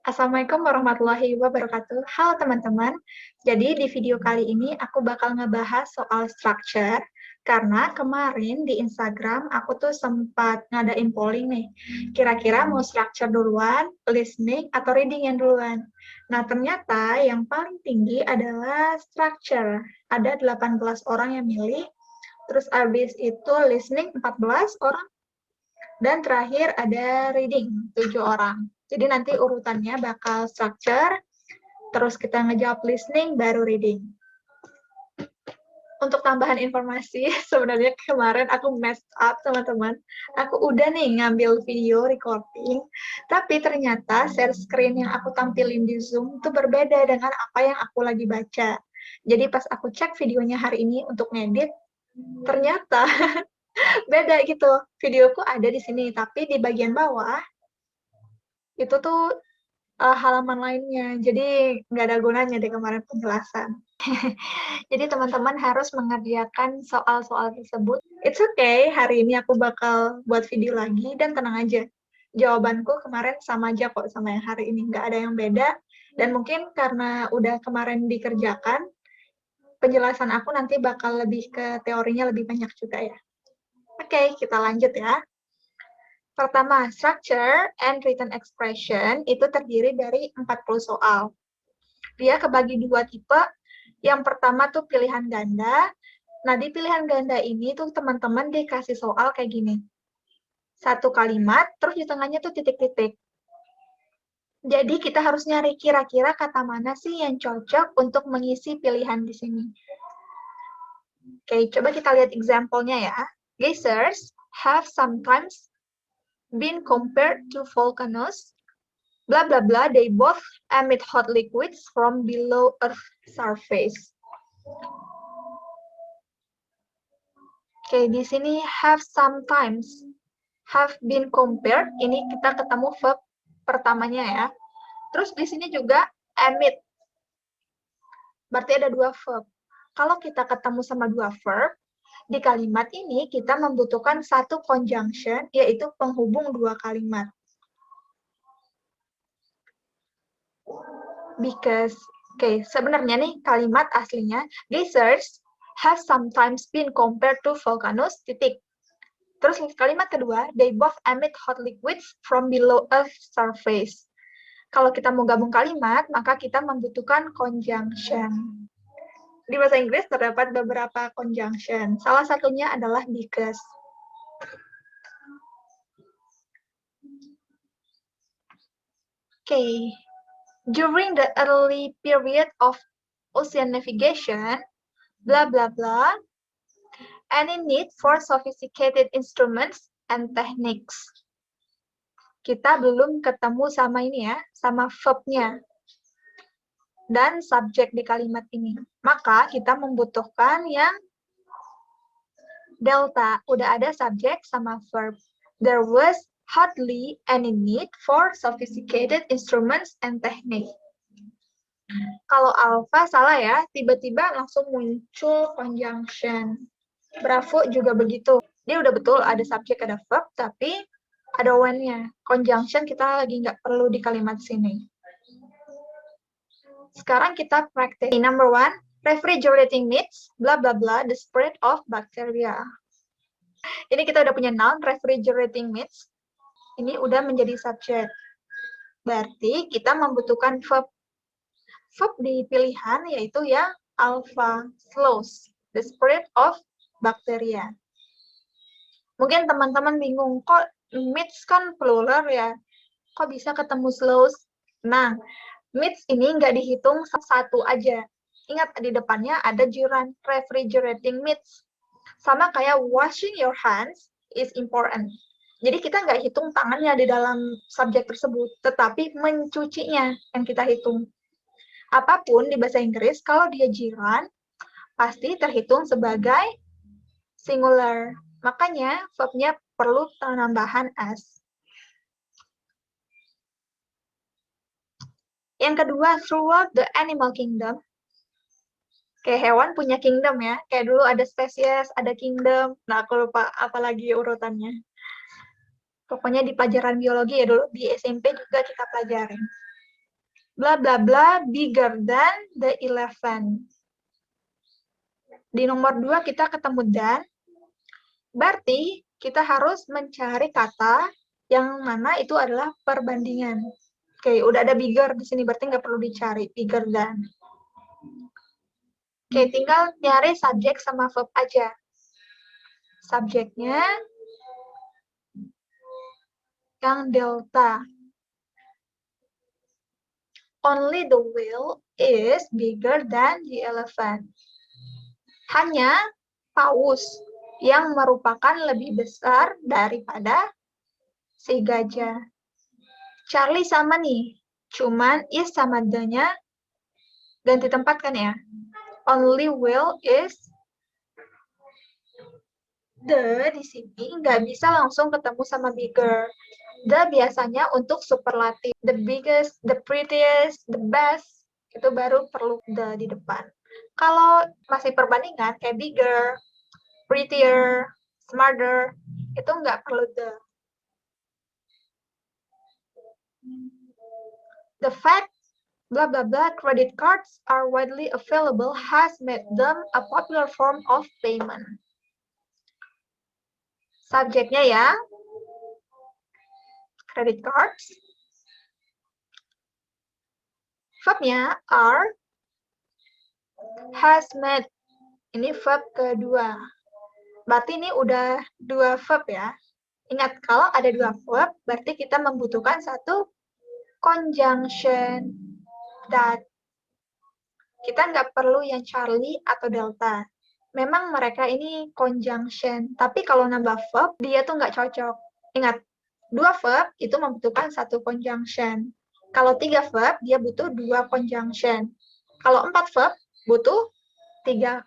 Assalamualaikum warahmatullahi wabarakatuh. Halo teman-teman. Jadi di video kali ini aku bakal ngebahas soal structure karena kemarin di Instagram aku tuh sempat ngadain polling nih. Kira-kira mau structure duluan, listening, atau reading yang duluan. Nah, ternyata yang paling tinggi adalah structure. Ada 18 orang yang milih. Terus abis itu listening 14 orang. Dan terakhir ada reading, 7 orang. Jadi nanti urutannya bakal structure, terus kita ngejawab listening, baru reading. Untuk tambahan informasi, sebenarnya kemarin aku messed up, teman-teman. Aku udah nih ngambil video recording, tapi ternyata share screen yang aku tampilin di Zoom itu berbeda dengan apa yang aku lagi baca. Jadi pas aku cek videonya hari ini untuk ngedit, ternyata beda gitu. Videoku ada di sini, tapi di bagian bawah itu tuh halaman lainnya. Jadi nggak ada gunanya deh kemarin penjelasan. Jadi teman-teman harus mengerjakan soal-soal tersebut. It's okay, hari ini aku bakal buat video lagi dan tenang aja. Jawabanku kemarin sama aja kok sama yang hari ini, nggak ada yang beda. Dan mungkin karena udah kemarin dikerjakan, penjelasan aku nanti bakal lebih ke teorinya lebih banyak juga ya. Oke, kita lanjut ya. Pertama, structure and written expression itu terdiri dari 40 soal. Dia kebagi dua tipe. Yang pertama tuh pilihan ganda. Nah, di pilihan ganda ini tuh teman-teman dikasih soal kayak gini. Satu kalimat, terus di tengahnya tuh titik-titik. Jadi kita harus nyari kira-kira kata mana sih yang cocok untuk mengisi pilihan di sini. Oke, coba kita lihat example-nya ya. Geysers have sometimes been compared to volcanoes, blah blah blah, they both emit hot liquids from below Earth's surface. Oke, di sini have sometimes, have been compared, ini kita ketemu verb pertamanya ya. Terus di sini juga emit, berarti ada dua verb. Kalau kita ketemu sama dua verb, di kalimat ini kita membutuhkan satu conjunction, yaitu penghubung dua kalimat. Because, sebenarnya nih kalimat aslinya, geysers have sometimes been compared to volcanoes, titik. Terus kalimat kedua, they both emit hot liquids from below Earth's surface. Kalau kita mau gabung kalimat, maka kita membutuhkan conjunction. Di bahasa Inggris terdapat beberapa conjunction. Salah satunya adalah because. During the early period of ocean navigation, blah blah blah, any need for sophisticated instruments and techniques. Kita belum ketemu sama ini ya, sama verb-nya dan subjek di kalimat ini. Maka kita membutuhkan yang delta, udah ada subjek sama verb. There was hardly any need for sophisticated instruments and technique. Kalau alpha salah ya, tiba-tiba langsung muncul conjunction. Bravo juga begitu. Dia udah betul ada subjek, ada verb, tapi ada when-nya. Conjunction kita lagi nggak perlu di kalimat sini. Sekarang kita praktik. Number 1, refrigerating meats, blah blah blah, the spread of bacteria. Ini kita udah punya noun, refrigerating meats. Ini udah menjadi subjek. Berarti kita membutuhkan verb. Verb di pilihan yaitu yang alpha, slows, the spread of bacteria. Mungkin teman-teman bingung, kok meats kan plural ya? Kok bisa ketemu slows? Nah, meats ini nggak dihitung satu aja. Ingat, di depannya ada gerund, refrigerating meats. Sama kayak washing your hands is important. Jadi kita nggak hitung tangannya di dalam subjek tersebut, tetapi mencucinya yang kita hitung. Apapun di bahasa Inggris, kalau dia gerund, pasti terhitung sebagai singular. Makanya verb-nya perlu penambahan as. Yang kedua, throughout the animal kingdom. Kayak hewan punya kingdom ya. Kayak dulu ada spesies, ada kingdom. Nah, aku lupa apalagi urutannya. Pokoknya di pelajaran biologi ya dulu, di SMP juga kita pelajarin. bla bla bla bigger than the 11. Di nomor 2 kita ketemu dan, berarti kita harus mencari kata yang mana itu adalah perbandingan. Oke, udah ada bigger di sini, berarti nggak perlu dicari bigger than. Oke, tinggal nyari subjek sama verb aja. Subjeknya yang delta. Only the whale is bigger than the elephant. Hanya paus yang merupakan lebih besar daripada si gajah. Charlie sama nih, cuman is sama the-nya ganti tempat kan ya. Only whale is the di sini nggak bisa langsung ketemu sama bigger. The biasanya untuk superlatif. The biggest, the prettiest, the best, itu baru perlu the di depan. Kalau masih perbandingan kayak bigger, prettier, smarter, itu nggak perlu the. The fact blah blah blah credit cards are widely available has made them a popular form of payment. Subjeknya ya, credit cards. Verbnya are, has made. Ini verb kedua. Berarti ini udah 2 verb ya. Ingat, kalau ada 2 verb, berarti kita membutuhkan satu conjunction that. Kita nggak perlu yang Charlie atau Delta. Memang mereka ini conjunction, tapi kalau nambah verb, dia tuh nggak cocok. Ingat, 2 verb itu membutuhkan satu conjunction. Kalau 3 verb, dia butuh 2 conjunction. Kalau 4 verb, butuh 3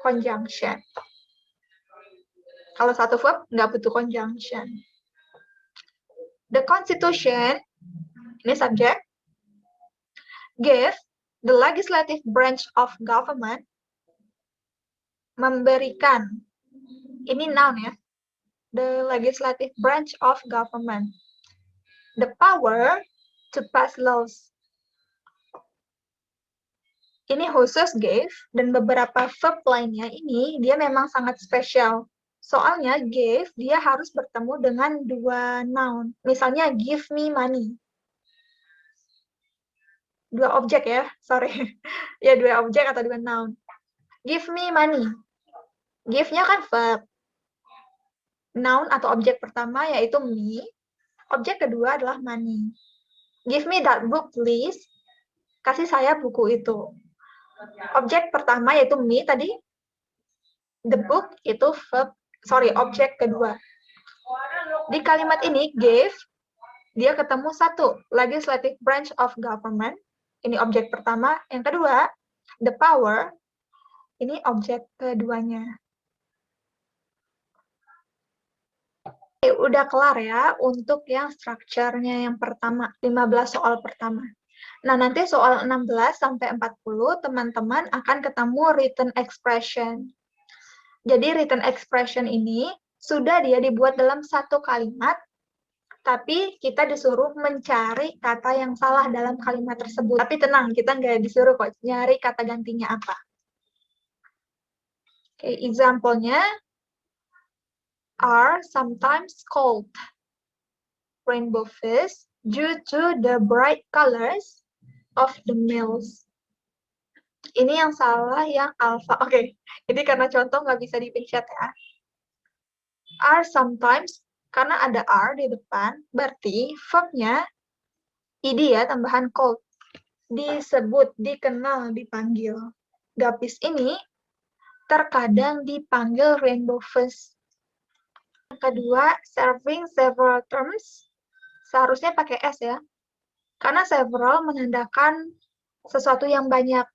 conjunction. Kalau satu verb, nggak butuh conjunction. The Constitution, ini subjek, give the legislative branch of government, memberikan, ini noun ya, the legislative branch of government, the power to pass laws. Ini khusus gave, dan beberapa verb lainnya ini dia memang sangat spesial. Soalnya gave dia harus bertemu dengan 2 noun. Misalnya give me money. 2 objek ya, sorry. Ya 2 objek atau 2 noun. Give me money. Give-nya kan verb. Noun atau objek pertama yaitu me. Objek kedua adalah money. Give me that book please. Kasih saya buku itu. Objek pertama yaitu me tadi. The book itu verb, objek kedua. Di kalimat ini, gave, dia ketemu satu, legislative branch of government. Ini objek pertama. Yang kedua, the power, ini objek keduanya. Oke, udah kelar ya untuk yang strukturnya yang pertama, 15 soal pertama. Nah, nanti soal 16 sampai 40, teman-teman akan ketemu written expression. Jadi written expression ini sudah dia dibuat dalam satu kalimat, tapi kita disuruh mencari kata yang salah dalam kalimat tersebut. Tapi tenang, kita nggak disuruh kok nyari kata gantinya apa. Oke, example-nya are sometimes called rainbow fish due to the bright colors of the males. Ini yang salah, yang alpha. Oke, jadi karena contoh nggak bisa dipencet ya. Are sometimes, karena ada are di depan, berarti verbnya id ya, tambahan called. Disebut, dikenal, dipanggil. Gapis ini terkadang dipanggil rainbow fish. Yang kedua, serving several terms. Seharusnya pakai S ya. Karena several menandakan sesuatu yang banyak.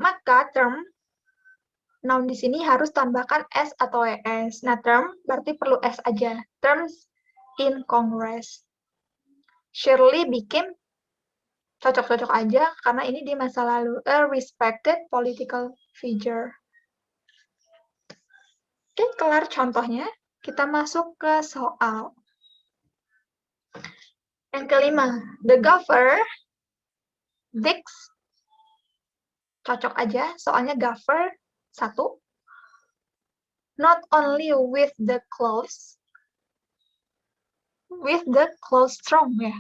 Maka term, noun di sini harus tambahkan S atau ES. Nah, term berarti perlu S aja. Terms in Congress. Shirley became, cocok-cocok aja, karena ini di masa lalu. A respected political figure. Oke, kelar contohnya. Kita masuk ke soal. Yang kelima, the golfer Dicks, cocok aja, soalnya gaffer, 1. Not only with the clothes strong ya,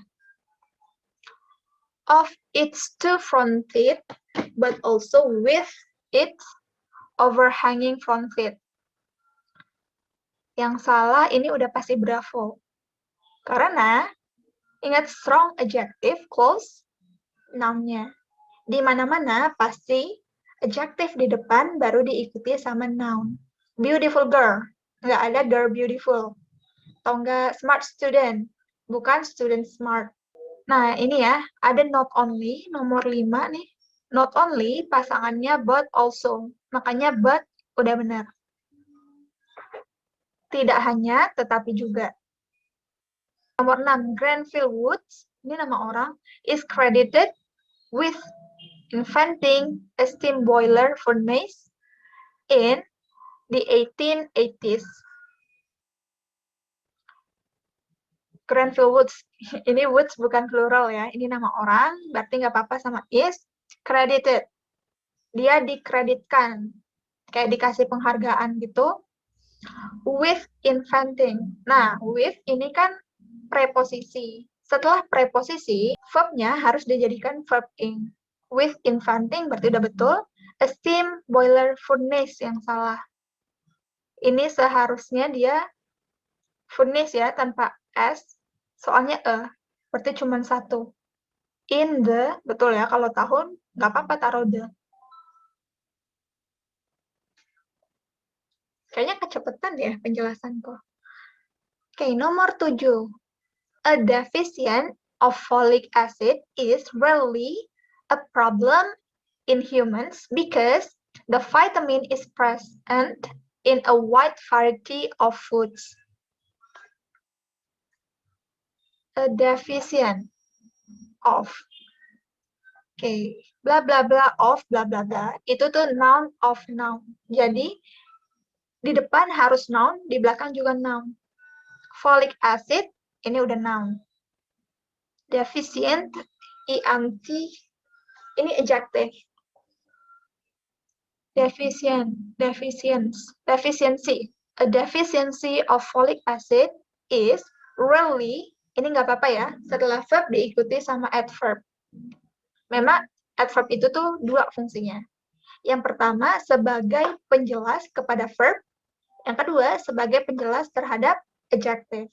of its two front teeth, but also with its overhanging front teeth. Yang salah ini udah pasti Bravo. Karena ingat strong adjective, close noun-nya. Di mana-mana pasti adjective di depan baru diikuti sama noun. Beautiful girl, nggak ada girl beautiful. Atau nggak smart student, bukan student smart. Nah, ini ya, ada not only, nomor 5 nih. Not only, pasangannya but also. Makanya but udah benar. Tidak hanya, tetapi juga. Nomor 6, Grenfell Woods, ini nama orang, is credited with inventing a steam boiler furnace in the 1880s. Grenfell Woods, ini Woods bukan plural ya, ini nama orang, berarti nggak apa-apa sama is credited. Dia dikreditkan, kayak dikasih penghargaan gitu, with inventing. Nah, with ini kan preposisi. Setelah preposisi, verb-nya harus dijadikan verb ing. With inventing berarti udah betul, a steam boiler furnace yang salah. Ini seharusnya dia furnace ya, tanpa s, soalnya berarti cuma 1. In the, betul ya, kalau tahun, nggak apa-apa taruh the. Kayaknya kecepatan ya penjelasanku. Oke, nomor 7. A deficient of folic acid is rarely a problem in humans because the vitamin is present in a wide variety of foods. A deficient of. Oke, bla bla bla of bla bla bla. Itu tuh noun of noun. Jadi di depan harus noun, di belakang juga noun. Folic acid, ini udah noun. Deficient, ENT, ini adjective. Deficiency. A deficiency of folic acid is rarely, ini nggak apa-apa ya, setelah verb diikuti sama adverb. Memang adverb itu tuh 2 fungsinya. Yang pertama, sebagai penjelas kepada verb. Yang kedua, sebagai penjelas terhadap adjective.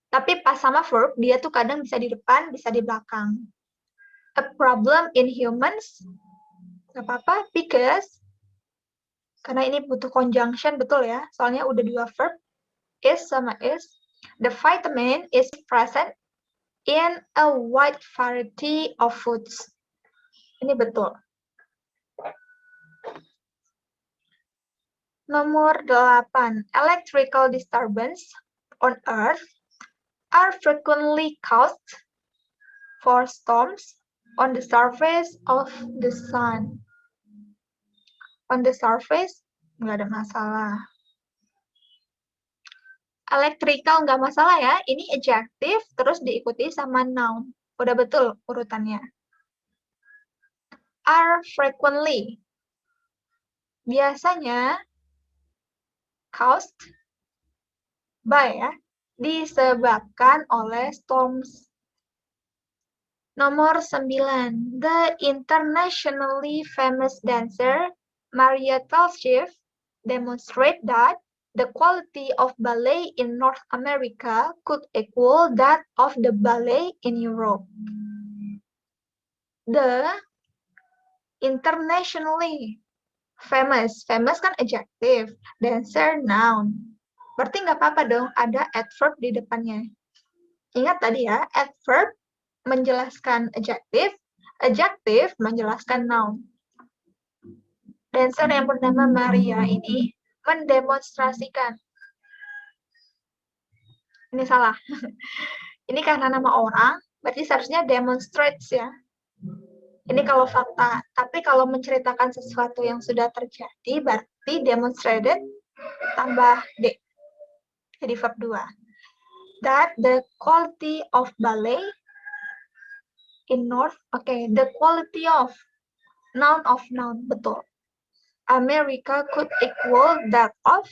Tapi pas sama verb, dia tuh kadang bisa di depan, bisa di belakang. A problem in humans, nggak apa-apa, because, karena ini butuh conjunction, betul ya, soalnya udah 2 verb, is sama is. The vitamin is present in a wide variety of foods. Ini betul. Nomor 8. Electrical disturbance on Earth are frequently caused for storms on the surface of the sun. On the surface, nggak ada masalah. Electrical nggak masalah ya, ini adjective, terus diikuti sama noun. Udah betul urutannya. Are frequently. Biasanya caused by ya, disebabkan oleh storms. Nomor 9. The internationally famous dancer Maria Talshiv demonstrate that the quality of ballet in North America could equal that of the ballet in Europe. The internationally famous kan adjective, dancer noun. Berarti nggak apa-apa dong ada adverb di depannya. Ingat tadi ya, adverb menjelaskan adjective, adjective menjelaskan noun. Dancer yang bernama Maria ini mendemonstrasikan. Ini salah. Ini karena nama orang, berarti seharusnya demonstrates ya. Ini kalau fakta. Tapi kalau menceritakan sesuatu yang sudah terjadi, berarti demonstrated tambah D. Jadi verb 2. That the quality of ballet In North, okay, the quality of noun, betul. America could equal that of,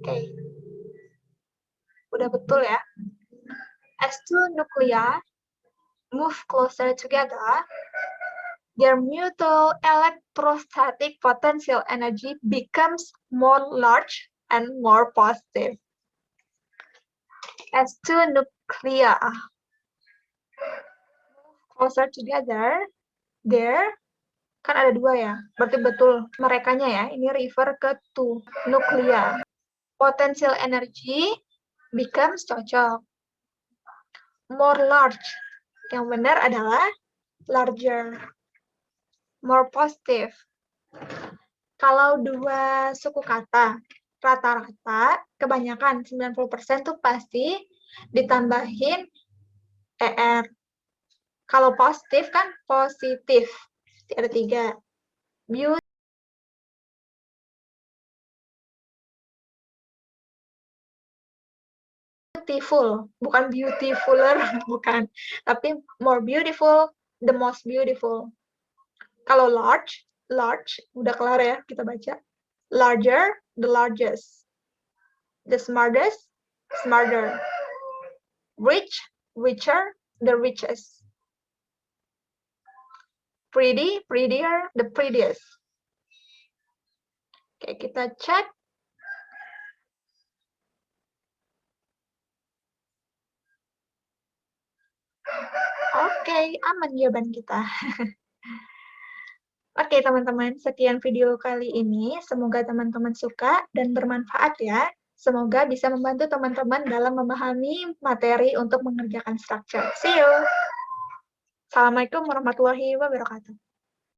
okay, udah betul ya. As two nuclei move closer together, their mutual electrostatic potential energy becomes more large and more positive. As two nuclei move closer together, there, kan ada dua ya, berarti betul merekanya ya, ini refer ke two, nuclei. Potential energy becomes cocok. More large, yang benar adalah larger. More positive. Kalau dua suku kata, rata-rata, kebanyakan 90% tuh pasti ditambahin ER. Kalau positif kan positif. Ada 3. Beautiful, bukan beautifuler, bukan. Tapi more beautiful, the most beautiful. Kalau large, udah kelar ya kita baca. Larger, the largest. The smartest, smarter. Rich, richer, the richest. Pretty, prettier, the prettiest. Oke, kita cek. Oke, aman jawaban kita. Oke, teman-teman, sekian video kali ini. Semoga teman-teman suka dan bermanfaat ya. Semoga bisa membantu teman-teman dalam memahami materi untuk mengerjakan structure. See you! Assalamualaikum warahmatullahi wabarakatuh.